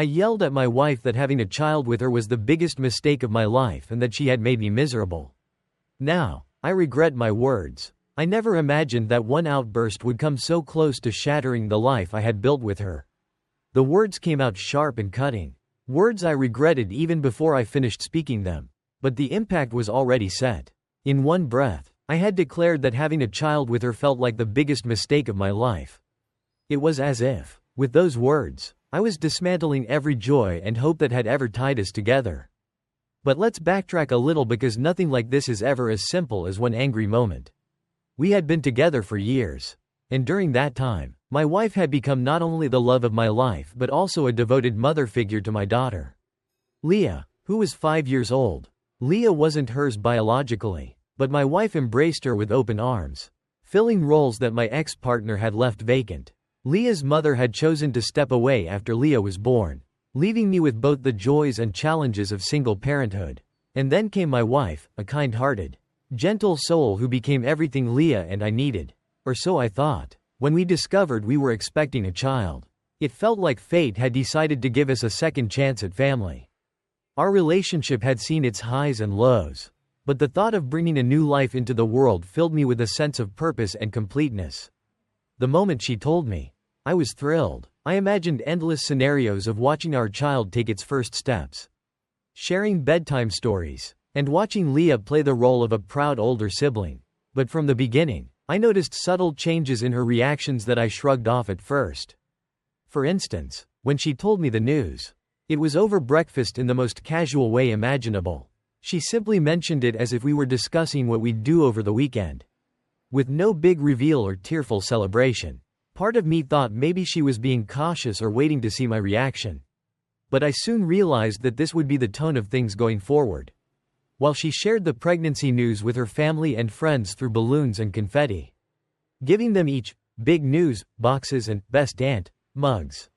I yelled at my wife that having a child with her was the biggest mistake of my life and that she had made me miserable. Now, I regret my words. I never imagined that one outburst would come so close to shattering the life I had built with her. The words came out sharp and cutting. Words I regretted even before I finished speaking them. But the impact was already set. In one breath, I had declared that having a child with her felt like the biggest mistake of my life. It was as if, with those words, I was dismantling every joy and hope that had ever tied us together. But let's backtrack a little because nothing like this is ever as simple as one angry moment. We had been together for years. And during that time, my wife had become not only the love of my life but also a devoted mother figure to my daughter, Leah, who was 5 years old. Leah wasn't hers biologically, but my wife embraced her with open arms, filling roles that my ex-partner had left vacant. Leah's mother had chosen to step away after Leah was born, leaving me with both the joys and challenges of single parenthood. And then came my wife, a kind-hearted, gentle soul who became everything Leah and I needed. Or so I thought. When we discovered we were expecting a child, it felt like fate had decided to give us a second chance at family. Our relationship had seen its highs and lows, but the thought of bringing a new life into the world filled me with a sense of purpose and completeness. The moment she told me, I was thrilled. I imagined endless scenarios of watching our child take its first steps, sharing bedtime stories, and watching Leah play the role of a proud older sibling. But from the beginning, I noticed subtle changes in her reactions that I shrugged off at first. For instance, when she told me the news, it was over breakfast in the most casual way imaginable. She simply mentioned it as if we were discussing what we'd do over the weekend, with no big reveal or tearful celebration. Part of me thought maybe she was being cautious or waiting to see my reaction. But I soon realized that this would be the tone of things going forward. While she shared the pregnancy news with her family and friends through balloons and confetti, giving them each big news boxes and best aunt mugs,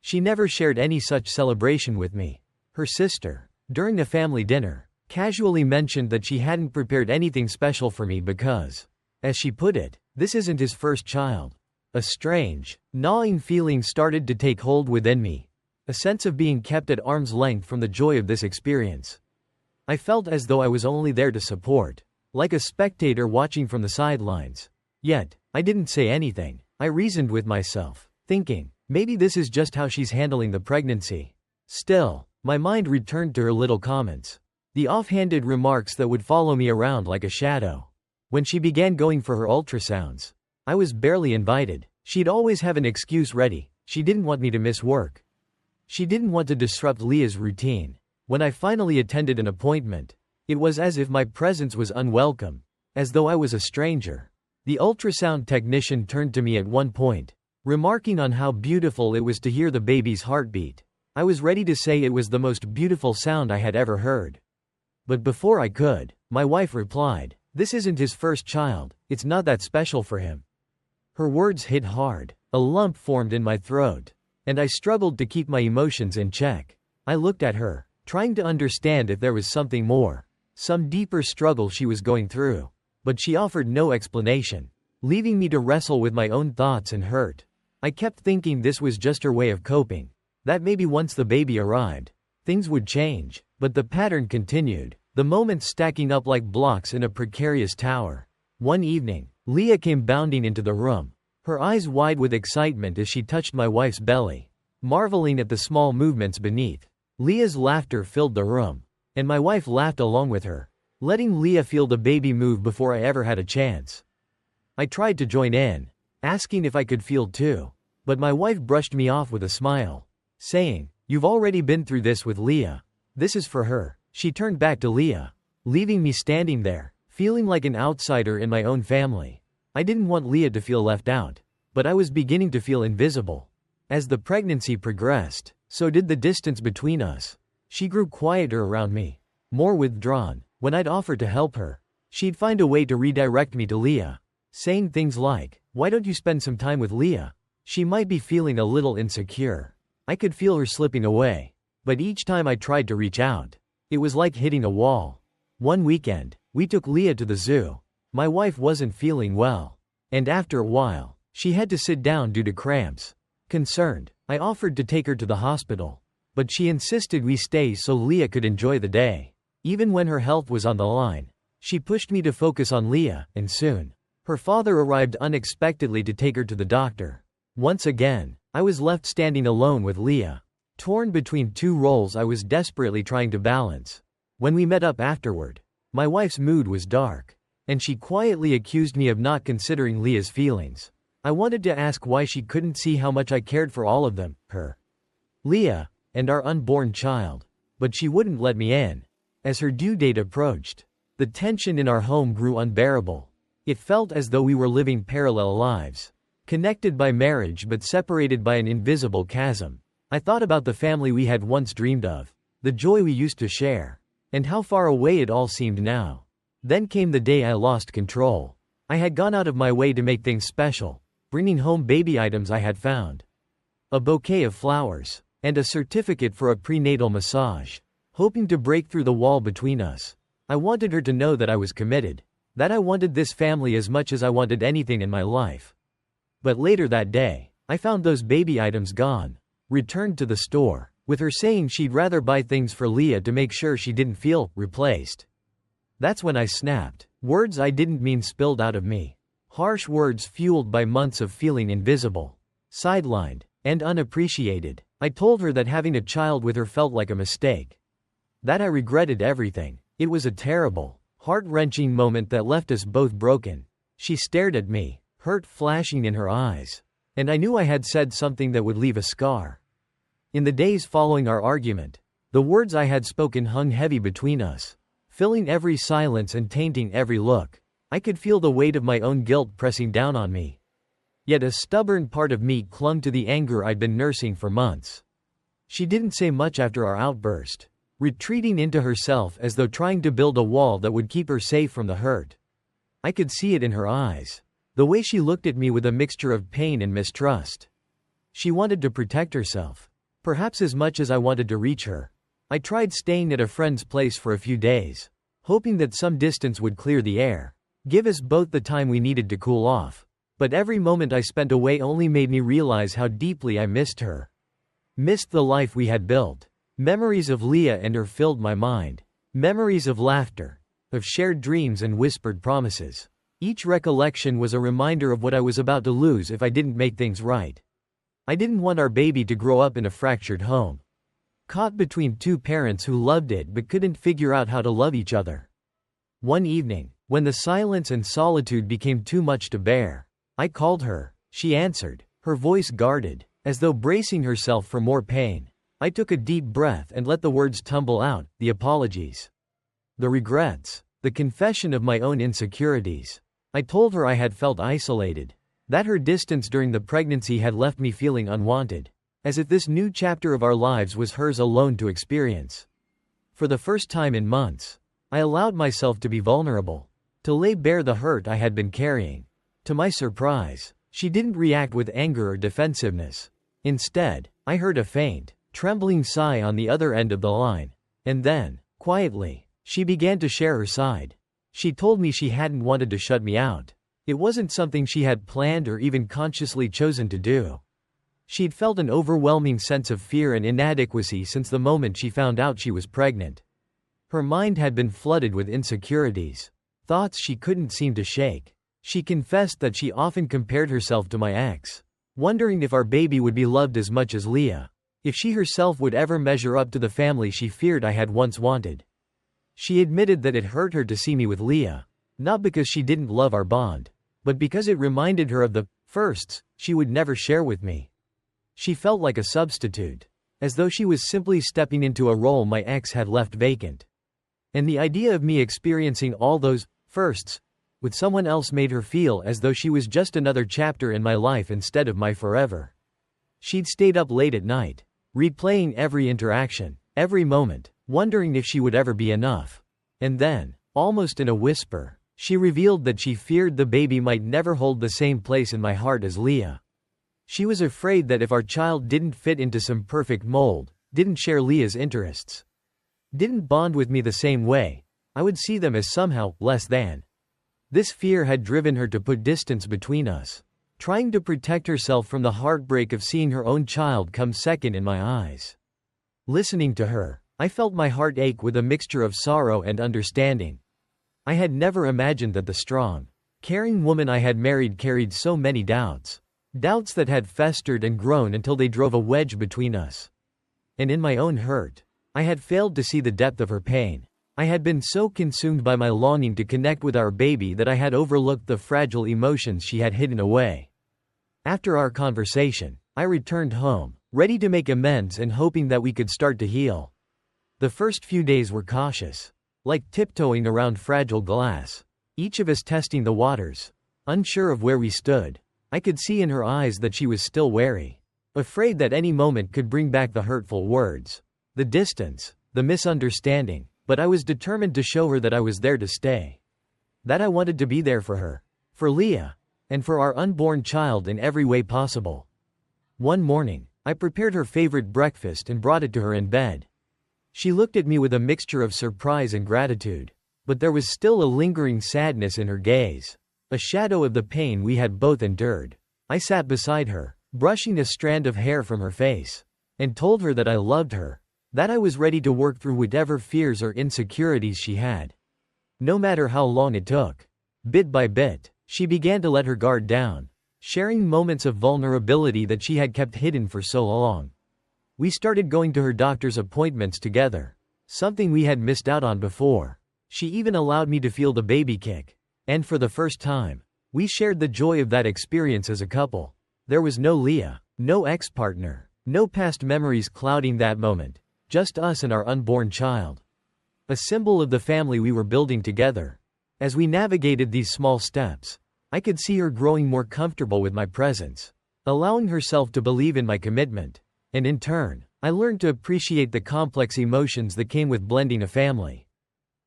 she never shared any such celebration with me. Her sister, during a family dinner, casually mentioned that she hadn't prepared anything special for me because, as she put it, this isn't his first child. A strange, gnawing feeling started to take hold within me, a sense of being kept at arm's length from the joy of this experience. I felt as though I was only there to support, like a spectator watching from the sidelines. Yet, I didn't say anything. I reasoned with myself, thinking, maybe this is just how she's handling the pregnancy. Still, my mind returned to her little comments, the offhanded remarks that would follow me around like a shadow. When she began going for her ultrasounds, I was barely invited. She'd always have an excuse ready. She didn't want me to miss work. She didn't want to disrupt Leah's routine. When I finally attended an appointment, it was as if my presence was unwelcome, as though I was a stranger. The ultrasound technician turned to me at one point, remarking on how beautiful it was to hear the baby's heartbeat. I was ready to say it was the most beautiful sound I had ever heard. But before I could, my wife replied, "This isn't his first child, it's not that special for him." Her words hit hard. A lump formed in my throat, and I struggled to keep my emotions in check. I looked at her, trying to understand if there was something more, some deeper struggle she was going through. But she offered no explanation, leaving me to wrestle with my own thoughts and hurt. I kept thinking this was just her way of coping, that maybe once the baby arrived, things would change. But the pattern continued, the moments stacking up like blocks in a precarious tower. One evening, Leah came bounding into the room, her eyes wide with excitement as she touched my wife's belly, marveling at the small movements beneath. Leah's laughter filled the room, and my wife laughed along with her, letting Leah feel the baby move before I ever had a chance. I tried to join in, asking if I could feel too, but my wife brushed me off with a smile, saying, "You've already been through this with Leah. This is for her." She turned back to Leah, leaving me standing there, feeling like an outsider in my own family. I didn't want Leah to feel left out, but I was beginning to feel invisible. As the pregnancy progressed, so did the distance between us. She grew quieter around me, more withdrawn. When I'd offer to help her, she'd find a way to redirect me to Leah, saying things like, "Why don't you spend some time with Leah? She might be feeling a little insecure." I could feel her slipping away, but each time I tried to reach out, it was like hitting a wall. One weekend, we took Leah to the zoo. My wife wasn't feeling well, and after a while, she had to sit down due to cramps. Concerned, I offered to take her to the hospital, But she insisted we stay so Leah could enjoy the day. Even when her health was on the line, she pushed me to focus on Leah, and soon, her father arrived unexpectedly to take her to the doctor. Once again, I was left standing alone with Leah. Torn between two roles I was desperately trying to balance. When we met up afterward, my wife's mood was dark, and she quietly accused me of not considering Leah's feelings. I wanted to ask why she couldn't see how much I cared for all of them, her, Leah, and our unborn child. But she wouldn't let me in. As her due date approached, the tension in our home grew unbearable. It felt as though we were living parallel lives, connected by marriage but separated by an invisible chasm. I thought about the family we had once dreamed of, the joy we used to share, and how far away it all seemed now. Then came the day I lost control. I had gone out of my way to make things special, bringing home baby items I had found, a bouquet of flowers, and a certificate for a prenatal massage, hoping to break through the wall between us. I wanted her to know that I was committed, that I wanted this family as much as I wanted anything in my life. But later that day, I found those baby items gone, returned to the store, with her saying she'd rather buy things for Leah to make sure she didn't feel replaced. That's when I snapped. Words I didn't mean spilled out of me. Harsh words fueled by months of feeling invisible, sidelined, and unappreciated. I told her that having a child with her felt like a mistake, that I regretted everything. It was a terrible, heart-wrenching moment that left us both broken. She stared at me, hurt flashing in her eyes, and I knew I had said something that would leave a scar. In the days following our argument, the words I had spoken hung heavy between us, filling every silence and tainting every look. I could feel the weight of my own guilt pressing down on me. Yet a stubborn part of me clung to the anger I'd been nursing for months. She didn't say much after our outburst, retreating into herself as though trying to build a wall that would keep her safe from the hurt. I could see it in her eyes, the way she looked at me with a mixture of pain and mistrust. She wanted to protect herself, perhaps as much as I wanted to reach her. I tried staying at a friend's place for a few days, hoping that some distance would clear the air, give us both the time we needed to cool off. But every moment I spent away only made me realize how deeply I missed her. Missed the life we had built. Memories of Leah and her filled my mind. Memories of laughter, of shared dreams and whispered promises. Each recollection was a reminder of what I was about to lose if I didn't make things right. I didn't want our baby to grow up in a fractured home, caught between two parents who loved it but couldn't figure out how to love each other. One evening, when the silence and solitude became too much to bear, I called her. She answered, her voice guarded, as though bracing herself for more pain. I took a deep breath and let the words tumble out, the apologies, the regrets, the confession of my own insecurities. I told her I had felt isolated, that her distance during the pregnancy had left me feeling unwanted, as if this new chapter of our lives was hers alone to experience. For the first time in months, I allowed myself to be vulnerable, to lay bare the hurt I had been carrying. To my surprise, she didn't react with anger or defensiveness. Instead, I heard a faint, trembling sigh on the other end of the line. And then, quietly, she began to share her side. She told me she hadn't wanted to shut me out. It wasn't something she had planned or even consciously chosen to do. She'd felt an overwhelming sense of fear and inadequacy since the moment she found out she was pregnant. Her mind had been flooded with insecurities, thoughts she couldn't seem to shake. She confessed that she often compared herself to my ex, wondering if our baby would be loved as much as Leah, if she herself would ever measure up to the family she feared I had once wanted. She admitted that it hurt her to see me with Leah, not because she didn't love our bond, but because it reminded her of the firsts she would never share with me. She felt like a substitute, as though she was simply stepping into a role my ex had left vacant. And the idea of me experiencing all those firsts with someone else made her feel as though she was just another chapter in my life instead of my forever. She'd stayed up late at night, replaying every interaction, every moment, wondering if she would ever be enough. And then, almost in a whisper, she revealed that she feared the baby might never hold the same place in my heart as Leah. She was afraid that if our child didn't fit into some perfect mold, didn't share Leah's interests, didn't bond with me the same way, I would see them as somehow less than. This fear had driven her to put distance between us, trying to protect herself from the heartbreak of seeing her own child come second in my eyes. Listening to her, I felt my heart ache with a mixture of sorrow and understanding. I had never imagined that the strong, caring woman I had married carried so many doubts. Doubts that had festered and grown until they drove a wedge between us. And in my own hurt, I had failed to see the depth of her pain. I had been so consumed by my longing to connect with our baby that I had overlooked the fragile emotions she had hidden away. After our conversation, I returned home, ready to make amends and hoping that we could start to heal. The first few days were cautious, like tiptoeing around fragile glass, each of us testing the waters, unsure of where we stood. I could see in her eyes that she was still wary, afraid that any moment could bring back the hurtful words, the distance, the misunderstanding, but I was determined to show her that I was there to stay. That I wanted to be there for her, for Leah, and for our unborn child in every way possible. One morning, I prepared her favorite breakfast and brought it to her in bed. She looked at me with a mixture of surprise and gratitude, but there was still a lingering sadness in her gaze, a shadow of the pain we had both endured. I sat beside her, brushing a strand of hair from her face, and told her that I loved her, that I was ready to work through whatever fears or insecurities she had. No matter how long it took. Bit by bit, she began to let her guard down, sharing moments of vulnerability that she had kept hidden for so long. We started going to her doctor's appointments together, something we had missed out on before. She even allowed me to feel the baby kick. And for the first time, we shared the joy of that experience as a couple. There was no Leah, no ex-partner, no past memories clouding that moment, just us and our unborn child. A symbol of the family we were building together. As we navigated these small steps, I could see her growing more comfortable with my presence, allowing herself to believe in my commitment. And in turn, I learned to appreciate the complex emotions that came with blending a family.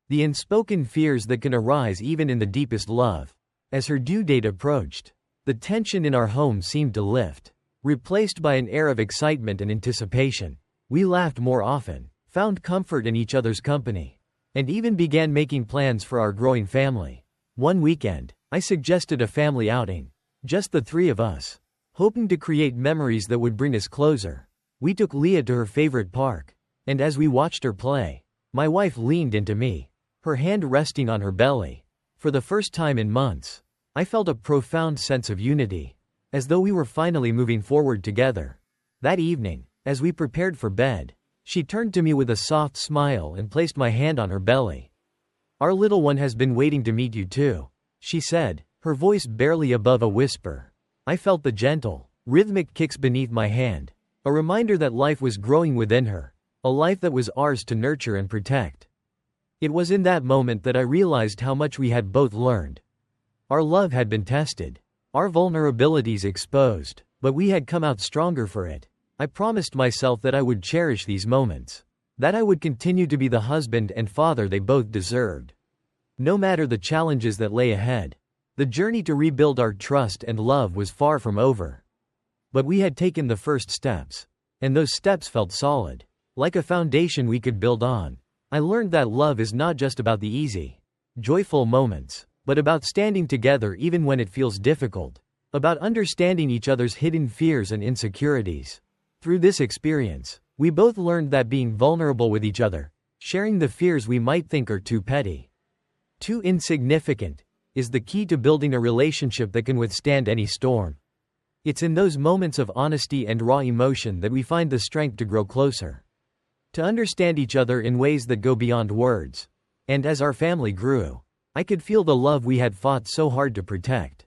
The unspoken fears that can arise even in the deepest love. As her due date approached, the tension in our home seemed to lift, replaced by an air of excitement and anticipation. We laughed more often, found comfort in each other's company, and even began making plans for our growing family. One weekend, I suggested a family outing, just the three of us, hoping to create memories that would bring us closer. We took Leah to her favorite park, and as we watched her play, my wife leaned into me, her hand resting on her belly. For the first time in months, I felt a profound sense of unity, as though we were finally moving forward together. That evening, as we prepared for bed, she turned to me with a soft smile and placed my hand on her belly. "Our little one has been waiting to meet you too," she said, her voice barely above a whisper. I felt the gentle, rhythmic kicks beneath my hand, a reminder that life was growing within her, a life that was ours to nurture and protect. It was in that moment that I realized how much we had both learned. Our love had been tested, our vulnerabilities exposed, but we had come out stronger for it. I promised myself that I would cherish these moments, that I would continue to be the husband and father they both deserved. No matter the challenges that lay ahead, the journey to rebuild our trust and love was far from over. But we had taken the first steps, and those steps felt solid, like a foundation we could build on. I learned that love is not just about the easy, joyful moments, but about standing together even when it feels difficult, about understanding each other's hidden fears and insecurities. Through this experience, we both learned that being vulnerable with each other, sharing the fears we might think are too petty, too insignificant, is the key to building a relationship that can withstand any storm. It's in those moments of honesty and raw emotion that we find the strength to grow closer, to understand each other in ways that go beyond words. And as our family grew, I could feel the love we had fought so hard to protect,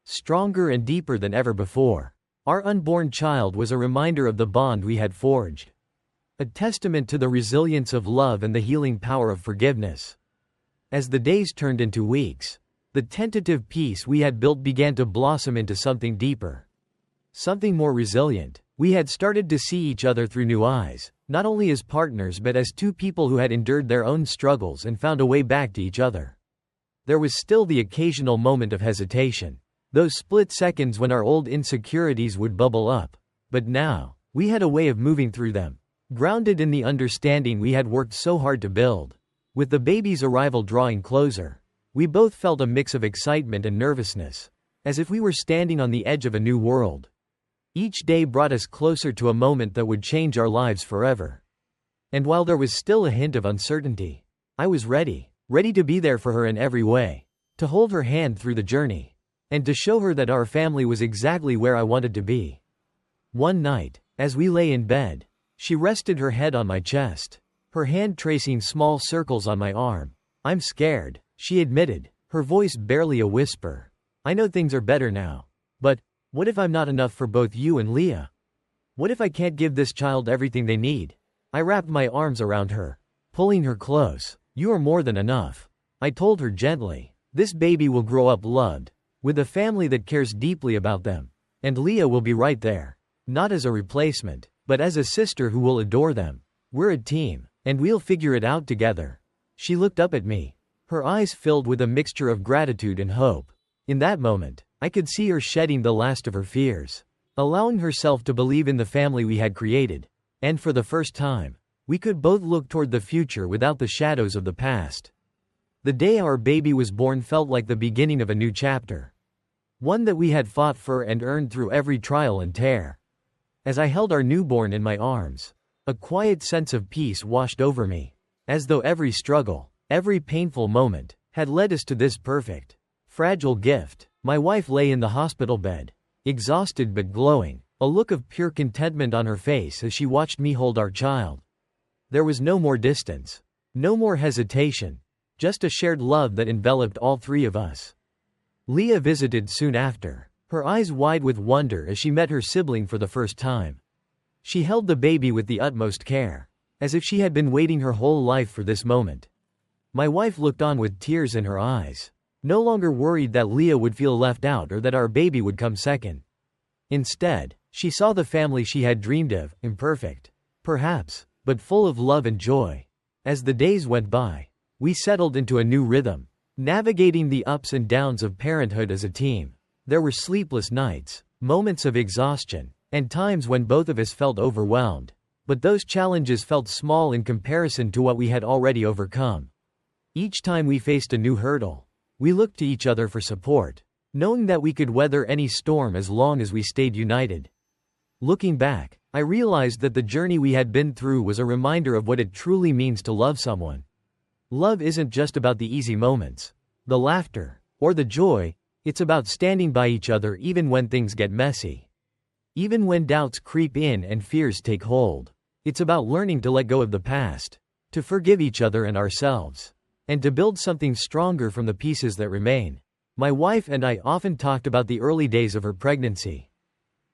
stronger and deeper than ever before. Our unborn child was a reminder of the bond we had forged, a testament to the resilience of love and the healing power of forgiveness. As the days turned into weeks, the tentative peace we had built began to blossom into something deeper, something more resilient. We had started to see each other through new eyes, not only as partners but as two people who had endured their own struggles and found a way back to each other. There was still the occasional moment of hesitation, those split seconds when our old insecurities would bubble up, but now, we had a way of moving through them, grounded in the understanding we had worked so hard to build. With the baby's arrival drawing closer, we both felt a mix of excitement and nervousness, as if we were standing on the edge of a new world. Each day brought us closer to a moment that would change our lives forever. And while there was still a hint of uncertainty, I was ready to be there for her in every way, to hold her hand through the journey, and to show her that our family was exactly where I wanted to be. One night, as we lay in bed, she rested her head on my chest, her hand tracing small circles on my arm. "I'm scared," she admitted, her voice barely a whisper. "I know things are better now. But what if I'm not enough for both you and Leah? What if I can't give this child everything they need?" I wrapped my arms around her, pulling her close. "You are more than enough," I told her gently. "This baby will grow up loved, with a family that cares deeply about them. And Leah will be right there. Not as a replacement, but as a sister who will adore them. We're a team, and we'll figure it out together." She looked up at me, her eyes filled with a mixture of gratitude and hope. In that moment, I could see her shedding the last of her fears, allowing herself to believe in the family we had created. And for the first time, we could both look toward the future without the shadows of the past. The day our baby was born felt like the beginning of a new chapter, one that we had fought for and earned through every trial and tear. As I held our newborn in my arms, a quiet sense of peace washed over me, as though every struggle, every painful moment, had led us to this perfect, fragile gift. My wife lay in the hospital bed, exhausted but glowing, a look of pure contentment on her face as she watched me hold our child. There was no more distance, no more hesitation, just a shared love that enveloped all three of us. Leah visited soon after, her eyes wide with wonder as she met her sibling for the first time. She held the baby with the utmost care, as if she had been waiting her whole life for this moment. My wife looked on with tears in her eyes, no longer worried that Leah would feel left out or that our baby would come second. Instead, she saw the family she had dreamed of, imperfect, perhaps, but full of love and joy. As the days went by, we settled into a new rhythm, navigating the ups and downs of parenthood as a team. There were sleepless nights, moments of exhaustion, and times when both of us felt overwhelmed. But those challenges felt small in comparison to what we had already overcome. Each time we faced a new hurdle, we looked to each other for support, knowing that we could weather any storm as long as we stayed united. Looking back, I realized that the journey we had been through was a reminder of what it truly means to love someone. Love isn't just about the easy moments, the laughter, or the joy. It's about standing by each other even when things get messy. Even when doubts creep in and fears take hold. It's about learning to let go of the past, to forgive each other and ourselves, and to build something stronger from the pieces that remain. My wife and I often talked about the early days of her pregnancy.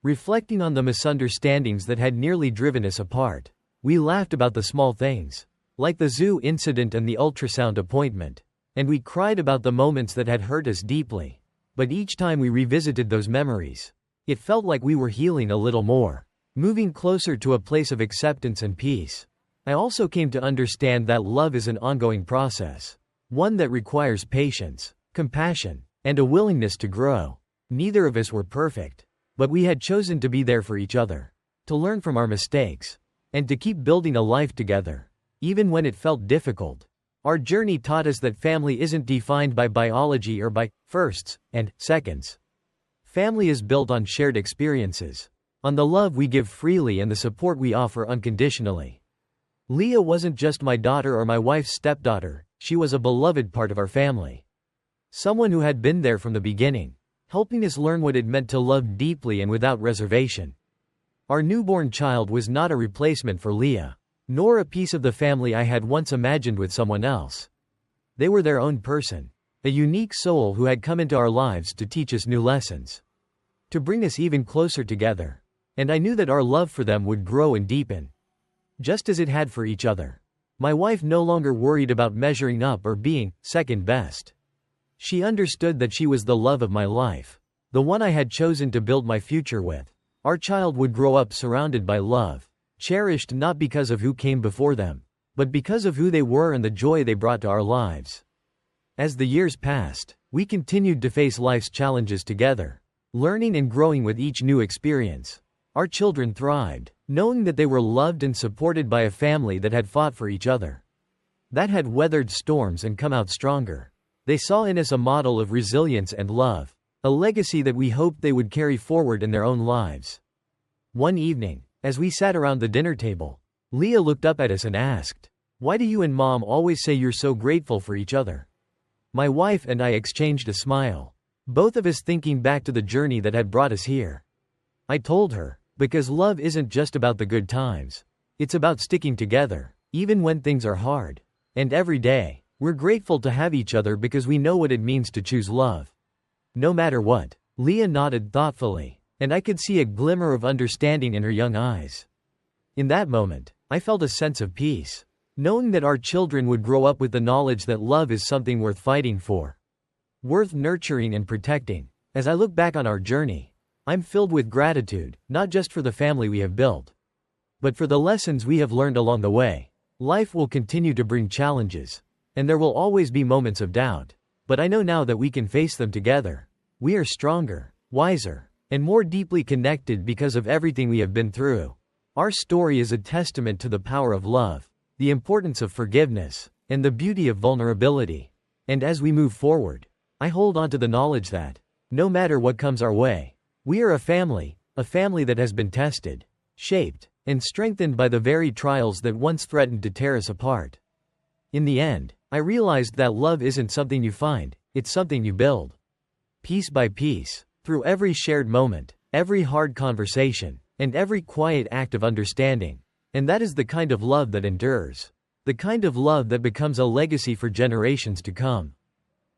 Reflecting on the misunderstandings that had nearly driven us apart, we laughed about the small things, like the zoo incident and the ultrasound appointment, and we cried about the moments that had hurt us deeply. But each time we revisited those memories, it felt like we were healing a little more, moving closer to a place of acceptance and peace. I also came to understand that love is an ongoing process, one that requires patience, compassion, and a willingness to grow. Neither of us were perfect, but we had chosen to be there for each other, to learn from our mistakes, and to keep building a life together, even when it felt difficult. Our journey taught us that family isn't defined by biology or by firsts and seconds. Family is built on shared experiences, on the love we give freely and the support we offer unconditionally. Leah wasn't just my daughter or my wife's stepdaughter, she was a beloved part of our family. Someone who had been there from the beginning, helping us learn what it meant to love deeply and without reservation. Our newborn child was not a replacement for Leah, nor a piece of the family I had once imagined with someone else. They were their own person, a unique soul who had come into our lives to teach us new lessons, to bring us even closer together. And I knew that our love for them would grow and deepen, just as it had for each other. My wife no longer worried about measuring up or being second best. She understood that she was the love of my life, the one I had chosen to build my future with. Our child would grow up surrounded by love, cherished not because of who came before them, but because of who they were and the joy they brought to our lives. As the years passed, we continued to face life's challenges together, learning and growing with each new experience. Our children thrived, knowing that they were loved and supported by a family that had fought for each other, that had weathered storms and come out stronger. They saw in us a model of resilience and love, a legacy that we hoped they would carry forward in their own lives. One evening, as we sat around the dinner table, Leah looked up at us and asked, "Why do you and Mom always say you're so grateful for each other?" My wife and I exchanged a smile, both of us thinking back to the journey that had brought us here. I told her, because love isn't just about the good times. It's about sticking together, even when things are hard. And every day, we're grateful to have each other because we know what it means to choose love. No matter what. Leah nodded thoughtfully, and I could see a glimmer of understanding in her young eyes. In that moment, I felt a sense of peace, knowing that our children would grow up with the knowledge that love is something worth fighting for, worth nurturing and protecting. As I look back on our journey, I'm filled with gratitude, not just for the family we have built, but for the lessons we have learned along the way. Life will continue to bring challenges, and there will always be moments of doubt, but I know now that we can face them together. We are stronger, wiser, and more deeply connected because of everything we have been through. Our story is a testament to the power of love, the importance of forgiveness, and the beauty of vulnerability. And as we move forward, I hold on to the knowledge that, no matter what comes our way, we are a family that has been tested, shaped, and strengthened by the very trials that once threatened to tear us apart. In the end, I realized that love isn't something you find, it's something you build. Piece by piece, through every shared moment, every hard conversation, and every quiet act of understanding. And that is the kind of love that endures. The kind of love that becomes a legacy for generations to come.